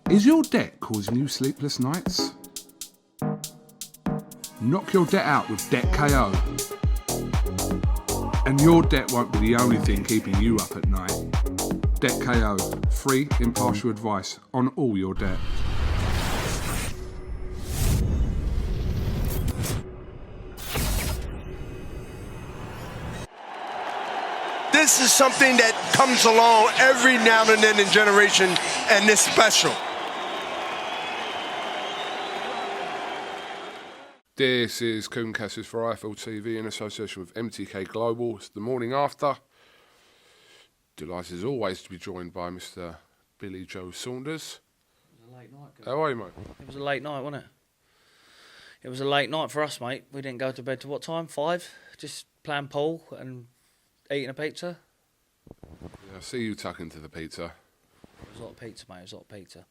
Is your debt causing you sleepless nights? Knock your debt out with Debt KO. And your debt won't be the only thing keeping you up at night. Debt KO. Free, impartial advice on all your debt. This is something that comes along every now and then in generation, and it's special. This is KUGAN CASSIUS for IFL TV in association with MTK Global. It's the morning after. Delighted as always to be joined by Mr. Billy Joe Saunders. It was a late night. How are you, mate? It was a late night, wasn't it? It was a late night for us, mate. We didn't go to bed till what time? 5? Just playing pool and eating a pizza. Yeah, I see you tucking to the pizza. It was a lot of pizza, mate. It was a lot of pizza.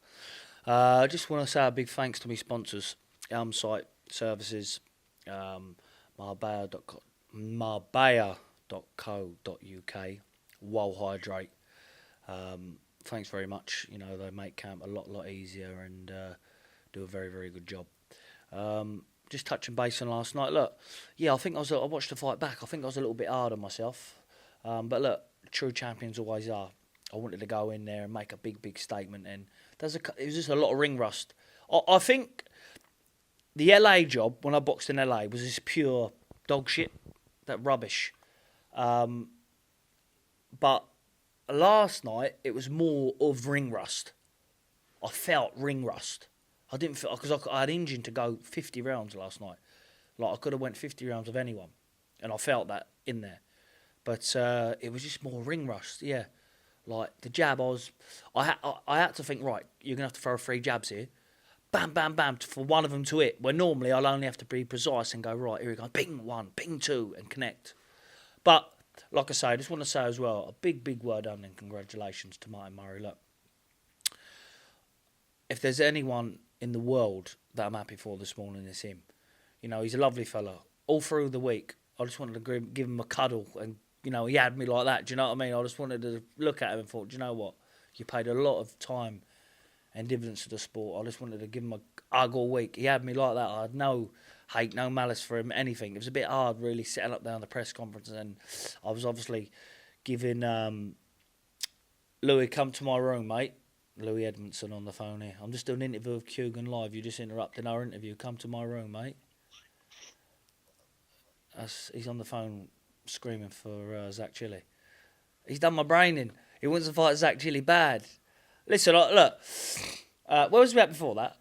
I just want to say a big thanks to my sponsors, Site Services, marbella.co.uk, Wall Hydrate. Thanks very much. You know, they make camp a lot easier and do a very, very good job. Just touching base on last night. Look, yeah, I watched the fight back. I think I was a little bit hard on myself. But look, true champions always are. I wanted to go in there and make a big statement. And it was just a lot of ring rust. I think the LA job, when I boxed in LA, was just pure dog shit. That rubbish. But last night, it was more of ring rust. I felt ring rust. I didn't feel, because I had engine to go 50 rounds last night. Like, I could have went 50 rounds of anyone. And I felt that in there. But it was just more ring rust, yeah. Like, the jab, I had to think, right, you're going to have to throw 3 jabs here. Bam, bam, bam, for one of them to hit. Where normally I'll only have to be precise and go, right, here we go, bing 1, bing 2, and connect. But, like I say, I just want to say as well, a big well done and congratulations to Martin Murray. Look, if there's anyone in the world that I'm happy for this morning, it's him. You know, he's a lovely fella. All through the week, I just wanted to give him a cuddle and, you know, he had me like that. Do you know what I mean? I just wanted to look at him and thought, do you know what? You paid a lot of time and dividends to the sport. I just wanted to give him a hug all week. He had me like that. I had no hate, no malice for him, anything. It was a bit hard, really, setting up down the press conference. And I was obviously giving Louis, come to my room, mate. Louis Edmondson on the phone here. I'm just doing an interview with KUGAN Live. You're just interrupting our interview. Come to my room, mate. He's on the phone screaming for Zach Chilly. He's done my brain in. He wants to fight Zach Chilly bad. Listen, look. Where was we at before that?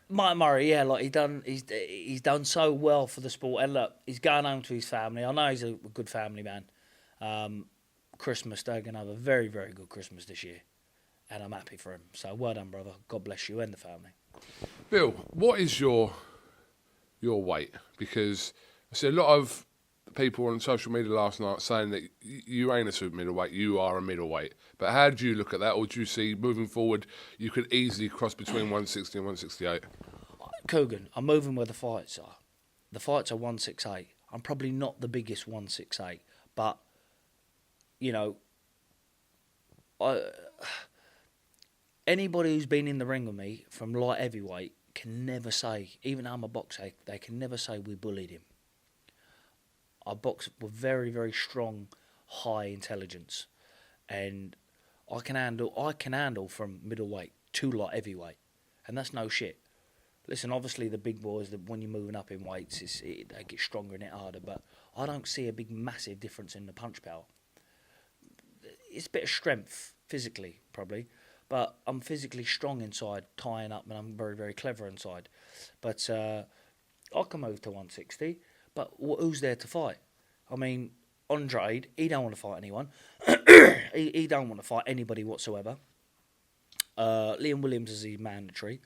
Martin Murray, yeah. Like he's done so well for the sport. And look, he's going home to his family. I know he's a good family man. Christmas, they're going to have a very, very good Christmas this year. And I'm happy for him. So well done, brother. God bless you and the family. Bill, what is your weight? Because I see a lot of people on social media last night saying that you ain't a super middleweight, you are a middleweight. But how do you look at that? Or do you see, moving forward, you could easily cross between 160 and 168? KUGAN, I'm moving where the fights are. The fights are 168. I'm probably not the biggest 168. But, you know, anybody who's been in the ring with me from light heavyweight can never say, even though I'm a boxer, they can never say we bullied him. I box with very, very strong, high intelligence, and I can handle from middleweight to light heavyweight, and that's no shit. Listen, obviously the big boys, when you're moving up in weights, they get stronger and it harder, but I don't see a big, massive difference in the punch power. It's a bit of strength physically, probably. But I'm physically strong inside, tying up, and I'm very, very clever inside. But I can move to 160, but who's there to fight? I mean, Andrade, he don't want to fight anyone. he don't want to fight anybody whatsoever. Liam Williams is mandatory.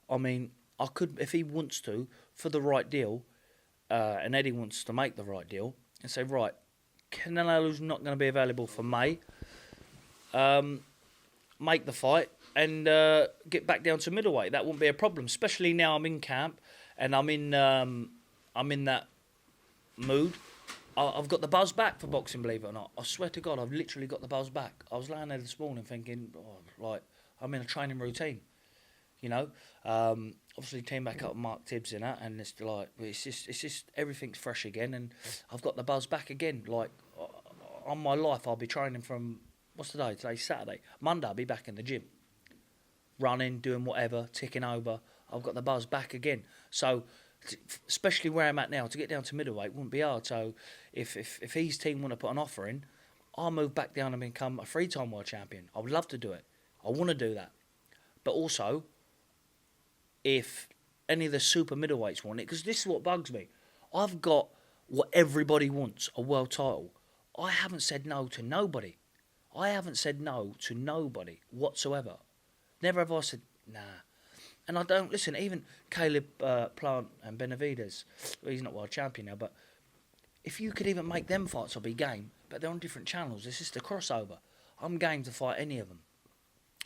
I mean, I could, if he wants to, for the right deal, and Eddie wants to make the right deal, and say, right, Canelo's not going to be available for May. Make the fight and get back down to middleweight. That wouldn't be a problem, especially now I'm in camp and I'm in that mood. I've got the buzz back for boxing, believe it or not. I swear to God, I've literally got the buzz back. I was lying there this morning thinking, I'm in a training routine. You know, obviously team back up with Mark Tibbs in that, and it's like it's just everything's fresh again, and I've got the buzz back again. Like on my life, I'll be training from what's today? Today's Saturday. Monday, I'll be back in the gym, running, doing whatever, ticking over. I've got the buzz back again. So, especially where I'm at now, to get down to middleweight wouldn't be hard. So, if his team want to put an offer in, I'll move back down and become a 3-time world champion. I would love to do it. I want to do that. But also, if any of the super middleweights want it, because this is what bugs me. I've got what everybody wants, a world title. I haven't said no to nobody. I haven't said no to nobody whatsoever. Never have I said, nah. And I don't, listen, even Caleb Plant and Benavidez, well, he's not world champion now, but if you could even make them fights, I'll be game. But they're on different channels. It's just a crossover. I'm game to fight any of them.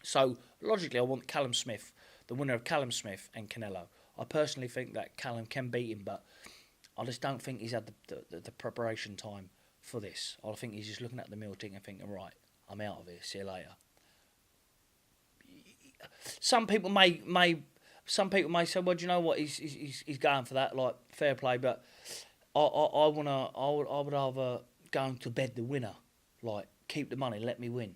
So, logically, I want Callum Smith, the winner of Callum Smith and Canelo. I personally think that Callum can beat him, but I just don't think he's had the preparation time for this. I think he's just looking at the meal ticket and thinking, right, I'm out of here, see you later. Some people may say, well, do you know what? He's going for that, like fair play. But I would rather go to bed the winner, like keep the money, let me win.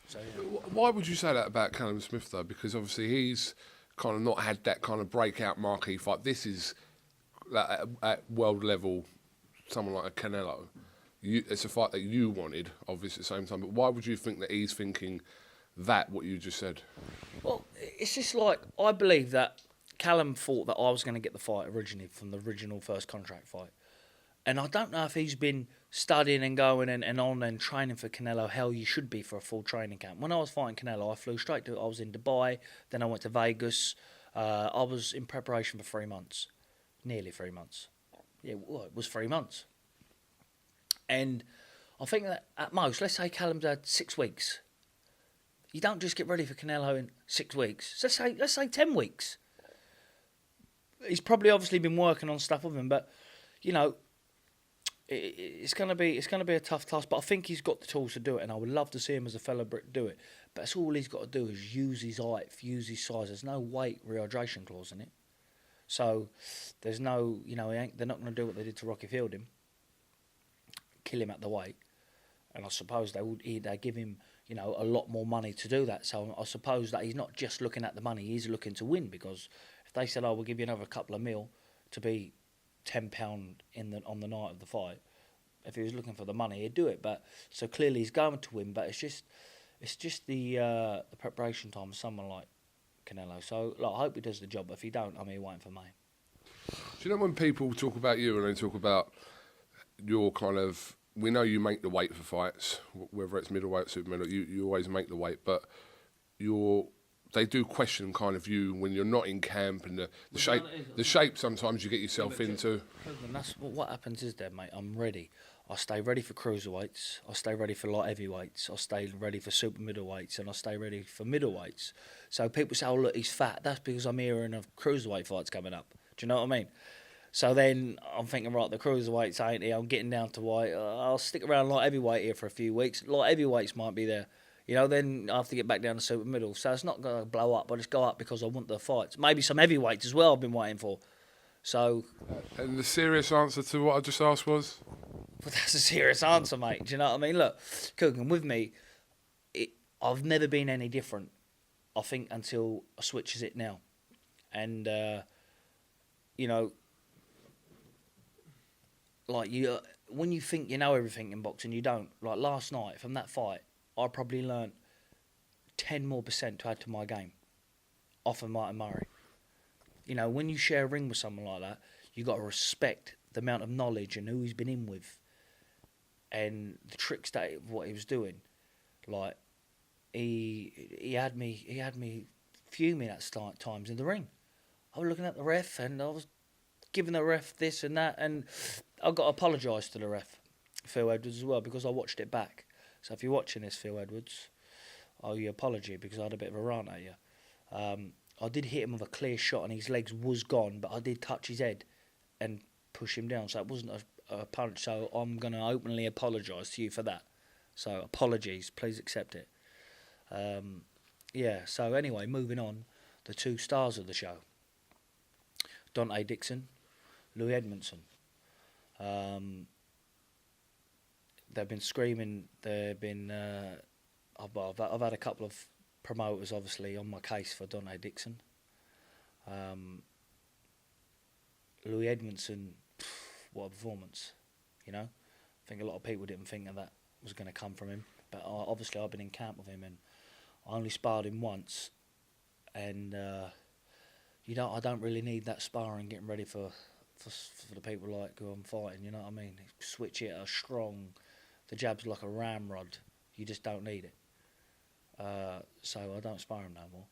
So yeah. Why would you say that about Callum Smith though? Because obviously he's kind of not had that kind of breakout marquee fight. This is at world level, someone like a Canelo. It's a fight that you wanted, obviously, at the same time. But why would you think that he's thinking that, what you just said? Well, it's just like, I believe that Callum thought that I was going to get the fight originally from the original first contract fight. And I don't know if he's been studying and going and on and training for Canelo. Hell, you should be for a full training camp. When I was fighting Canelo, I flew straight to, I was in Dubai, then I went to Vegas. I was in preparation for 3 months. Nearly 3 months. Yeah, well, it was 3 months. And I think that at most, let's say Callum's had 6 weeks. You don't just get ready for Canelo in 6 weeks. So let's say 10 weeks. He's probably obviously been working on stuff with him, but you know, it's gonna be a tough task. But I think he's got the tools to do it, and I would love to see him as a fellow Brit do it. But that's all he's got to do is use his height, use his size. There's no weight rehydration clause in it, so there's no, you know, they're not going to do what they did to Rocky Fielding, kill him at the weight. And I suppose they give him, you know, a lot more money to do that. So I suppose that he's not just looking at the money, he's looking to win, because if they said, oh, we'll give you another couple of mil to be £10 on the night of the fight, if he was looking for the money, he'd do it. But so clearly he's going to win, but it's just the preparation time of someone like Canelo. So I hope he does the job, but if he don't, I'm here waiting for me. Do you know when people talk about you and they talk about your kind of, we know you make the weight for fights, whether it's middleweight, super middle, you always make the weight, but they do question kind of you when you're not in camp and the shape sometimes you get yourself into. And that's what happens is there, mate. I'm ready. I stay ready for cruiserweights. I stay ready for light heavyweights. I stay ready for super middleweights, and I stay ready for middleweights. So people say, "Oh, look, he's fat." That's because I'm hearing of cruiserweight fights coming up. Do you know what I mean? So then I'm thinking, right, the cruiserweights ain't here. I'm getting down to white. I'll stick around light heavyweight here for a few weeks. Light heavyweights might be there. You know, then I have to get back down to super middle. So it's not going to blow up. I just go up because I want the fights. Maybe some heavyweights as well I've been waiting for. So. And the serious answer to what I just asked was? Well, that's a serious answer, mate. Do you know what I mean? Look, Kugan, with me, I've never been any different, I think, until I switches it now. And, you know, like when you think you know everything in boxing, you don't. Like last night, from that fight, I probably learnt 10% more to add to my game off of Martin Murray. You know, when you share a ring with someone like that, you got to respect the amount of knowledge and who he's been in with and the tricks that what he was doing. Like he had me fuming at times in the ring. I was looking at the ref and I was giving the ref this and that, and I got to apologise to the ref, Phil Edwards, as well, because I watched it back. So if you're watching this, Phil Edwards, I owe you an apology because I had a bit of a rant at you. I did hit him with a clear shot and his legs was gone, but I did touch his head and push him down. So it wasn't a punch. So I'm going to openly apologise to you for that. So apologies, please accept it. Yeah, so anyway, moving on. the two stars of the show, Dante Dixon, Louis Edmondson. They've been screaming. They've been. I've had a couple of promoters obviously on my case for Dante Dixon. Louis Edmondson, what a performance! You know, I think a lot of people didn't think that was going to come from him. But obviously, I've been in camp with him, and I only sparred him once. And I don't really need that sparring, getting ready for the people like who I'm fighting. You know what I mean? Switch it, a strong. The jab's like a ramrod. You just don't need it. So I don't spar him no more.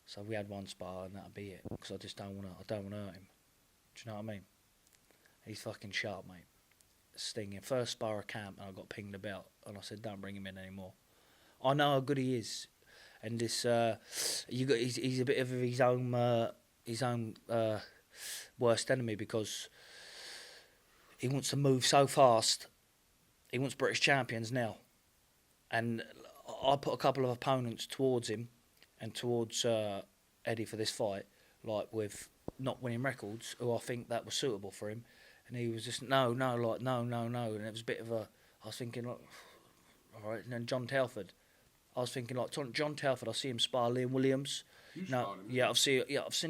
So we had one spar, and that'll be it. Because I just don't want to hurt him. Do you know what I mean? He's fucking sharp, mate. Stinging. First spar of camp, and I got pinged about, and I said, "Don't bring him in anymore." I know how good he is, and this he's a bit of his own worst enemy, because he wants to move so fast. He wants British champions now, and I put a couple of opponents towards him and towards Eddie for this fight, like with not winning records, who I think that was suitable for him. And he was just, no, and it was a bit of a, I was thinking, like, all right. And then John Telford, I was thinking, like, John Telford, I see him spar Liam Williams. I've seen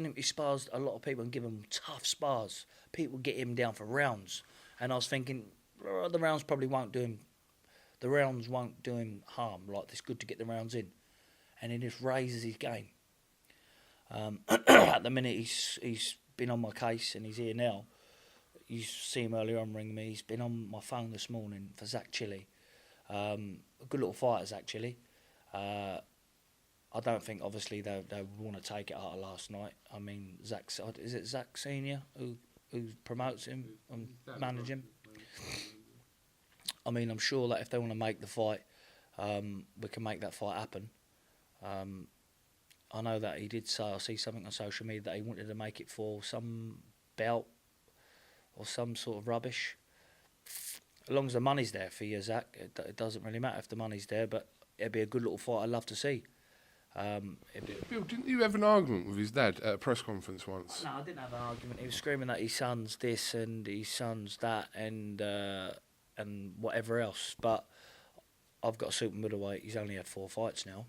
him, he spars a lot of people and give him tough spars. People get him down for rounds. And I was thinking, the rounds probably won't do him, harm. Like, it's good to get the rounds in. And he just raises his game. At the minute, he's been on my case, and he's here now. You see him earlier on ring me. He's been on my phone this morning for Zach Chili. A good little fighter, Zach Chili. I don't think, obviously, they want to take it out of last night. I mean, is it Zach Senior who promotes him and manages him? I mean, I'm sure that if they want to make the fight, we can make that fight happen. I know that he did say, I see something on social media, that he wanted to make it for some belt or some sort of rubbish. As long as the money's there for you, Zach, it doesn't really matter if the money's there, but it'd be a good little fight I'd love to see. Bill, didn't you have an argument with his dad at a press conference once? No, I didn't have an argument. He was screaming that his son's this and his son's that and whatever else. But I've got a super middleweight. He's only had 4 fights now.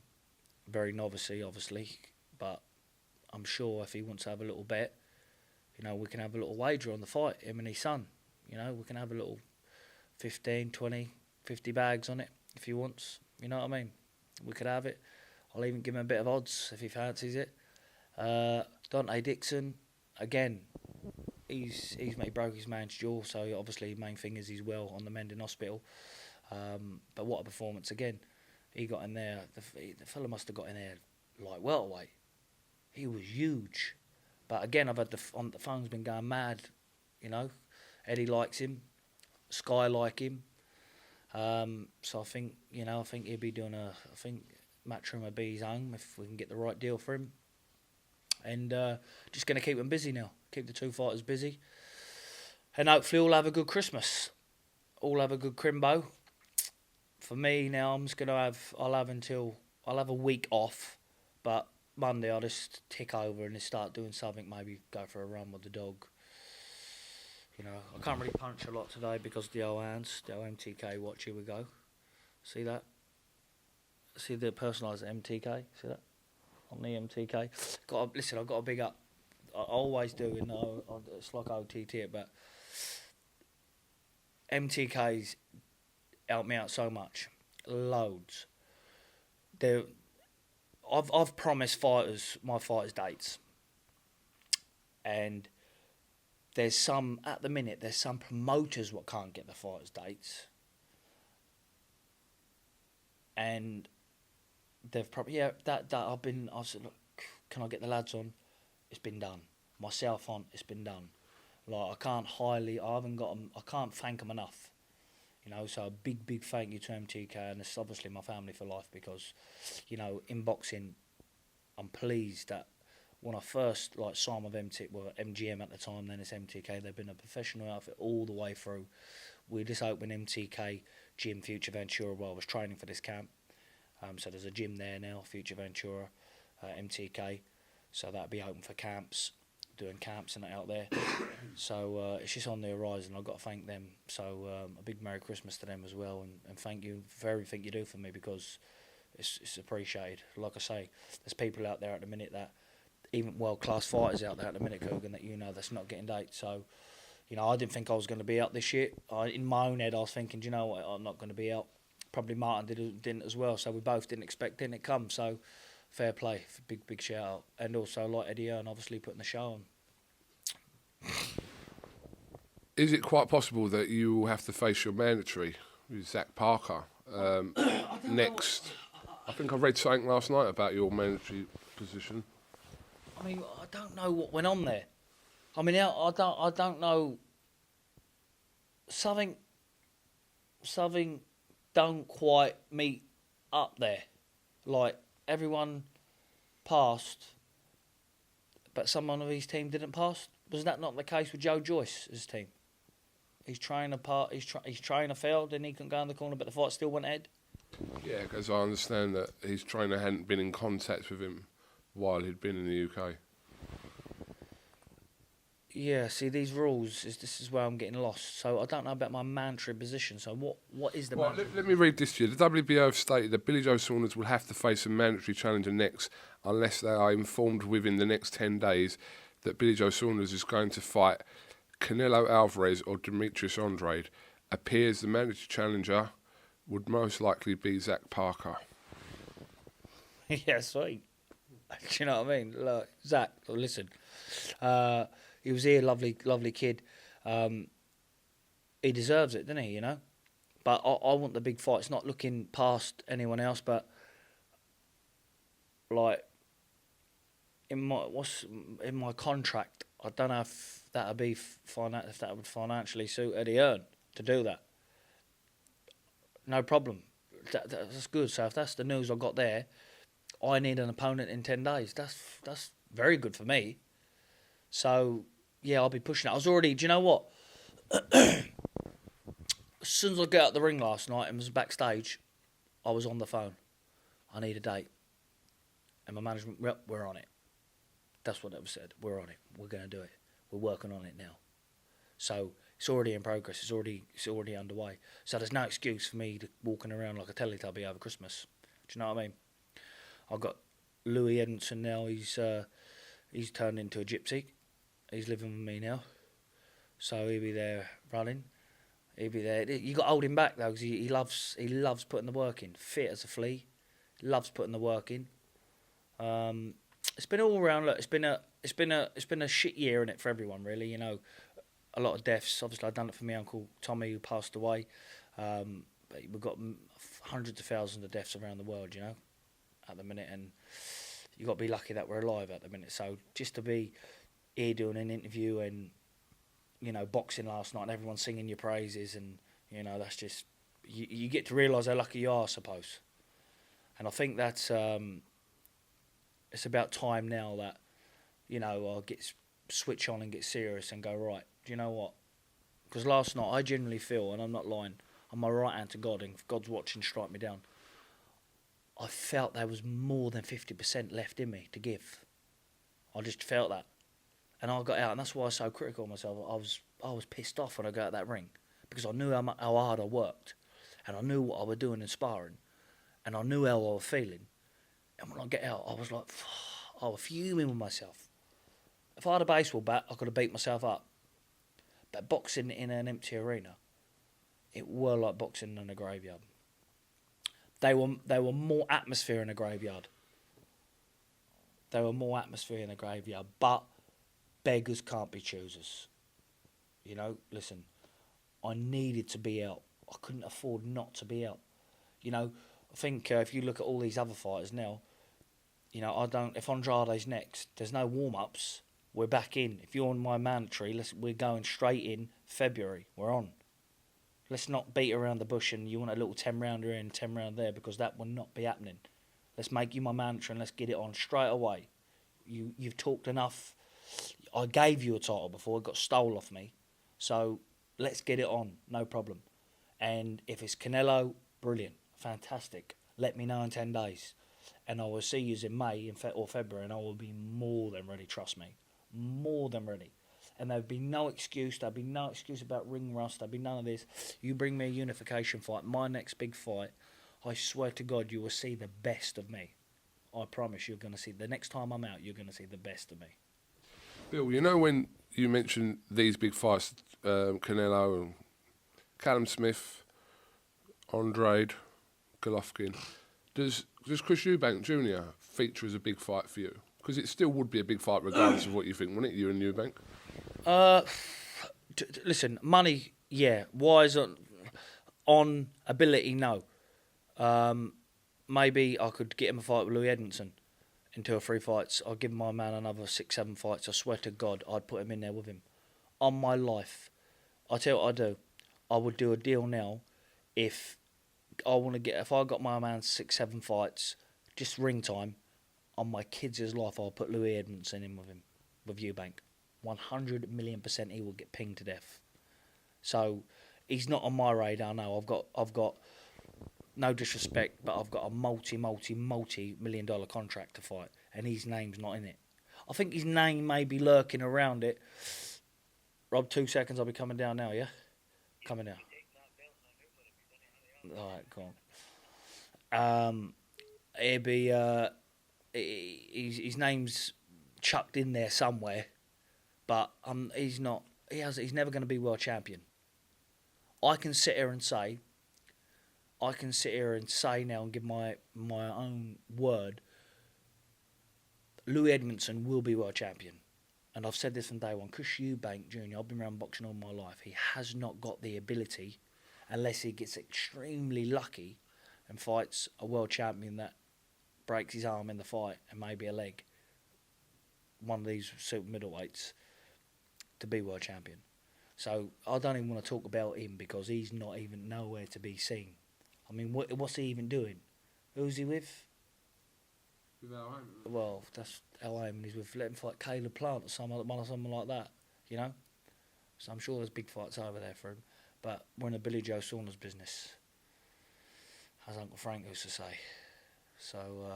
Very novice-y, obviously. But I'm sure if he wants to have a little bet, we can have a little wager on the fight, him and his son. We can have a little 15, 20, 50 bags on it if he wants. You know what I mean? We could have it. I'll even give him a bit of odds if he fancies it. Dante Dixon, again, he broke his man's jaw, so obviously the main thing is he's well on the mend in hospital. But what a performance again. He got in there, the fella must have got in there like welterweight. He was huge. But again, I've had the phone's been going mad, Eddie likes him, Sky like him. So I think, he'll be doing Matchroom will be his own if we can get the right deal for him. And just going to keep him busy now. Keep the two fighters busy. And hopefully all have a good Christmas. All have a good Crimbo. For me now, I'll have a week off. But Monday I'll just tick over and just start doing something. Maybe go for a run with the dog. I can't really punch a lot today because of the old hands. The old MTK watch, here we go. See that? See the personalised MTK? See that? On the MTK. I've got a big up. I always do, it's like OTT it, but MTK's helped me out so much. Loads. I've promised my fighters dates. And there's some promoters what can't get the fighters dates. And they've probably, I've said, look, can I get the lads on? It's been done. Myself on, it's been done. Like, I can't thank them enough. So a big thank you to MTK, and it's obviously my family for life, because, in boxing, I'm pleased that when I first signed with MGM at the time, then it's MTK, they've been a professional outfit all the way through. We just opened MTK Gym Future Ventura while I was training for this camp. So there's a gym there now, Future Ventura, MTK. So that'll be open for camps, doing camps and that out there. So it's just on the horizon. I've got to thank them. So a big Merry Christmas to them as well, and thank you for everything you do for me, because it's appreciated. Like I say, there's people out there at the minute that, even world-class fighters out there at the minute, KUGAN, that that's not getting dates. So, I didn't think I was going to be out this year. In my own head, I was thinking, you know what, I'm not going to be out. Probably Martin didn't as well, so we both didn't expect it to come. So, fair play, big shout out. And also, like Eddie Earn, obviously putting the show on. Is it quite possible that you will have to face your mandatory with Zach Parker next? I think I read something last night about your mandatory position. I mean, I don't know what went on there. I mean, I don't know. Something don't quite meet up there. Like, everyone passed, but someone of his team didn't pass. Was that not the case with Joe Joyce's team? His trainer failed and he couldn't go in the corner, but the fight still went ahead. Yeah, because I understand that his trainer hadn't been in contact with him while he'd been in the UK. Yeah, see, these rules, this is where I'm getting lost. So I don't know about my mandatory position. So what is the mandatory? Let me read this to you. The WBO have stated that Billy Joe Saunders will have to face a mandatory challenger next unless they are informed within the next 10 days that Billy Joe Saunders is going to fight Canelo Alvarez or Demetrius Andrade. Appears the mandatory challenger would most likely be Zach Parker. Yeah, sweet. Do you know what I mean? Look, Zach, listen. He was here, lovely kid. He deserves it, doesn't he? But I want the big fights, not looking past anyone else. But like in my contract, I don't know if that would financially suit Eddie Earn to do that. No problem. That's good. So if that's the news I got there, I need an opponent in 10 days. That's very good for me. So, yeah, I'll be pushing it. I was already, do you know what? As soon as I got out the ring last night and was backstage, I was on the phone. I need a date. And my management, well, we're on it. That's what they said. We're on it. We're going to do it. We're working on it now. So it's already in progress. It's already underway. So there's no excuse for me to walking around like a Teletubby over Christmas. Do you know what I mean? I've got Louis Edmondson now. He's turned into a gypsy. He's living with me now. So he'll be there running. He'll be there. You got to hold him back though, because he loves putting the work in. Fit as a flea. Loves putting the work in. It's been all around. Look, it's been a shit year, innit, for everyone really. A lot of deaths. Obviously, I've done it for my uncle Tommy, who passed away. But we've got hundreds of thousands of deaths around the world, at the minute, and you got to be lucky that we're alive at the minute. So just to be here doing an interview and boxing last night and everyone singing your praises, and that's just you get to realise how lucky you are, I suppose. And I think that's it's about time now that I'll switch on and get serious and go, right, do you know what? Because last night I genuinely feel, and I'm not lying, I'm my right hand to God, and if God's watching, strike me down. I felt there was more than 50% left in me to give. I just felt that. And I got out, and that's why I was so critical of myself. I was pissed off when I got out that ring, because I knew how hard I worked, and I knew what I was doing in sparring, and I knew how I was feeling. And when I get out, I was like, I was fuming with myself. If I had a baseball bat, I could have beat myself up. But boxing in an empty arena, it were like boxing in a graveyard. They were more atmosphere in a graveyard. But beggars can't be choosers. Listen, I needed to be out. I couldn't afford not to be out. I think if you look at all these other fighters now, if Andrade's next, there's no warm-ups. We're back in. If you're on my mandatory, we're going straight in February. We're on. Let's not beat around the bush and you want a little 10-rounder here and 10-round there, because that will not be happening. Let's make you my mandatory and let's get it on straight away. You've talked enough. I gave you a title before. It got stole off me. So let's get it on. No problem. And if it's Canelo, brilliant. Fantastic. Let me know in 10 days. and I will see you in May or February, and I will be more than ready. Trust me, more than ready. And there'd be no excuse. There'd be no excuse about ring rust. There'd be none of this. You bring me a unification fight, my next big fight. I swear to God, you will see the best of me. I promise you're going to see. The next time I'm out, you're going to see the best of me. Bill, you know when you mentioned these big fights, Canelo and Callum Smith, Andrade, Golovkin, does Chris Eubank Jr. feature as a big fight for you? Because it still would be a big fight regardless of what you think, wouldn't it, you and Eubank? Listen, money, yeah. Wise on ability, no. Maybe I could get him a fight with Louis Edmondson in 2 or 3 fights. I'd give my man another 6, 7 fights. I swear to God, I'd put him in there with him. On my life. I tell you what I'd do. I would do a deal now if I got my man 6, 7 fights, just ring time, on my kids' life, I'll put Louis Edmondson in with him, with Eubank. 100,000,000% he will get pinged to death. So he's not on my radar now. I've got no disrespect, but I've got a multi-million-dollar contract to fight, and his name's not in it. I think his name may be lurking around it. Rob, 2 seconds, I'll be coming down now, yeah? Coming down. All right, go on. It'd be, his name's chucked in there somewhere, but he's not. He's never going to be world champion. I can sit here and say now and give my own word. Louis Edmondson will be world champion, and I've said this from day one. Chris Eubank Jr. I've been around boxing all my life. He has not got the ability, unless he gets extremely lucky and fights a world champion that breaks his arm in the fight and maybe a leg, one of these super middleweights, to be world champion. So I don't even want to talk about him because he's not even nowhere to be seen. I mean, what's he even doing? Who's he with? With Al Haymon. Well, that's Al Haymon. He's with, let him fight Caleb Plant or someone like that, you know? So I'm sure there's big fights over there for him. But we're in a Billy Joe Saunders business, as Uncle Frank used to say. So,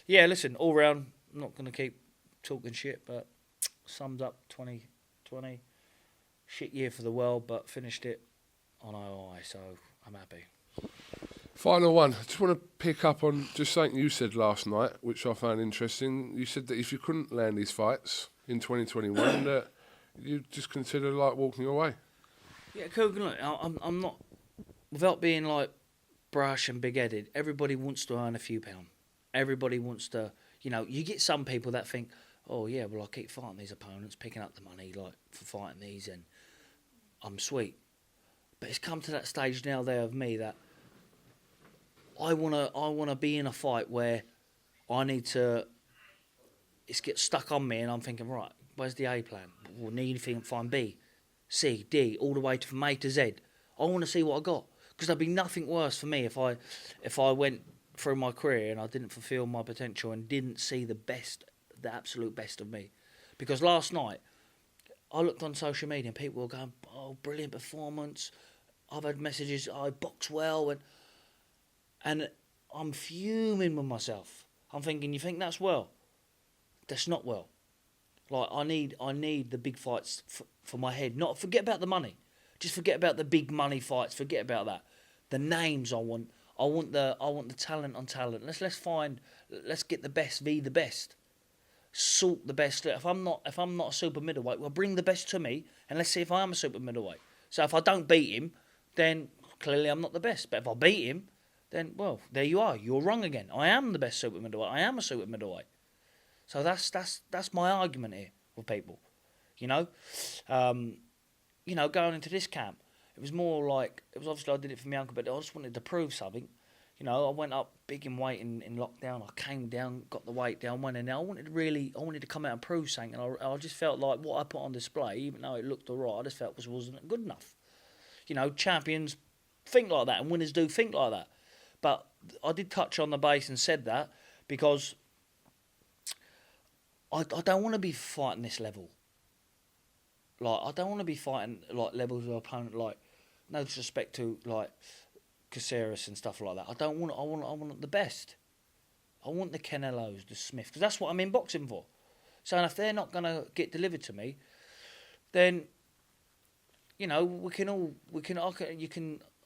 yeah, listen, all round, I'm not going to keep talking shit, but sums up 2020. Shit year for the world, but finished it on OI, so I'm happy. Final one. I just want to pick up on just something you said last night, which I found interesting. You said that if you couldn't land these fights in 2021, that you'd just consider like walking away. Yeah, Kugan, look, I'm not, without being like brash and big-headed, everybody wants to earn a few pound. Everybody wants to, you get some people that think, oh yeah, well I keep fighting these opponents, picking up the money like for fighting these, and I'm sweet. But it's come to that stage now there of me that I wanna be in a fight where I need to. It's get stuck on me, and I'm thinking, right, where's the A plan? We'll need anything, find B, C, D, all the way from A to Z. I want to see what I got, because there'd be nothing worse for me if I went through my career and I didn't fulfil my potential and didn't see the absolute best of me. Because last night I looked on social media and people were going, "Oh, brilliant performance." I've had messages, "I box well," and I'm fuming with myself. I'm thinking, you think that's well? That's not well. Like, I need the big fights for my head. Not forget about the money. Just forget about the big money fights. Forget about that. The names I want the talent on talent. Let's get the best be the best. Sort the best. If I'm not a super middleweight, well, bring the best to me, and let's see if I am a super middleweight. So if I don't beat him, then clearly I'm not the best. But if I beat him, then, well, there you are. You're wrong again. I am the best super middleweight. I am a super middleweight. So that's my argument here with people. Going into this camp, it was more like, it was obviously I did it for my uncle, but I just wanted to prove something. I went up big in weight in lockdown. I came down, got the weight down, went in there. I wanted to come out and prove something, and I just felt like what I put on display, even though it looked all right, I just felt wasn't good enough. Champions think like that, and winners do think like that. But I did touch on the base and said that because I don't want to be fighting this level. Like, I don't want to be fighting like levels of opponent, like, no disrespect to like CASSIUS and stuff like that. I want the best. I want the Canelos, the Smiths, because that's what I'm in boxing for. So if they're not going to get delivered to me, then, you know,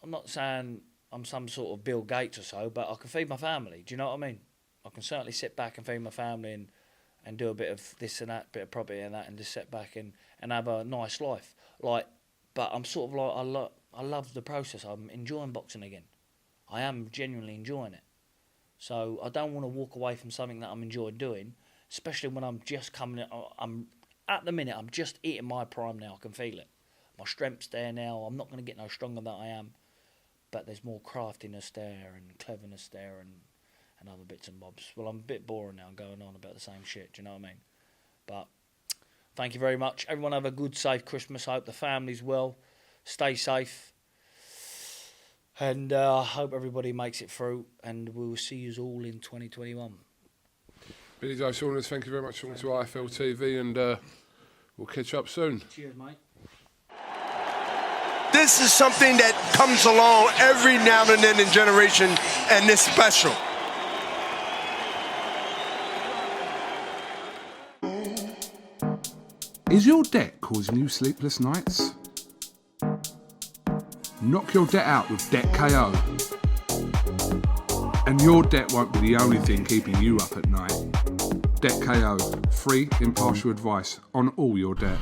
I'm not saying I'm some sort of Bill Gates or so, but I can feed my family. Do you know what I mean? I can certainly sit back and feed my family and do a bit of this and that, bit of property and that, and just sit back and have a nice life. Like, but I'm sort of like, I love the process. I'm enjoying boxing again. I am genuinely enjoying it. So I don't want to walk away from something that I'm enjoying doing, especially when I'm just coming. At the minute, I'm just eating my prime now. I can feel it. My strength's there now. I'm not going to get no stronger than I am, but there's more craftiness there and cleverness there and other bits and bobs. Well, I'm a bit boring now, going on about the same shit. Do you know what I mean? But thank you very much. Everyone have a good, safe Christmas. I hope the family's well. Stay safe. And I hope everybody makes it through. And we'll see you all in 2021. Billy Joe Saunders, thank you very much for coming to IFL TV, and we'll catch up soon. Cheers, mate. This is something that comes along every now and then in generation, and it's special. Is your debt causing you sleepless nights? Knock your debt out with Debt KO. And your debt won't be the only thing keeping you up at night. Debt KO, free, impartial advice on all your debt.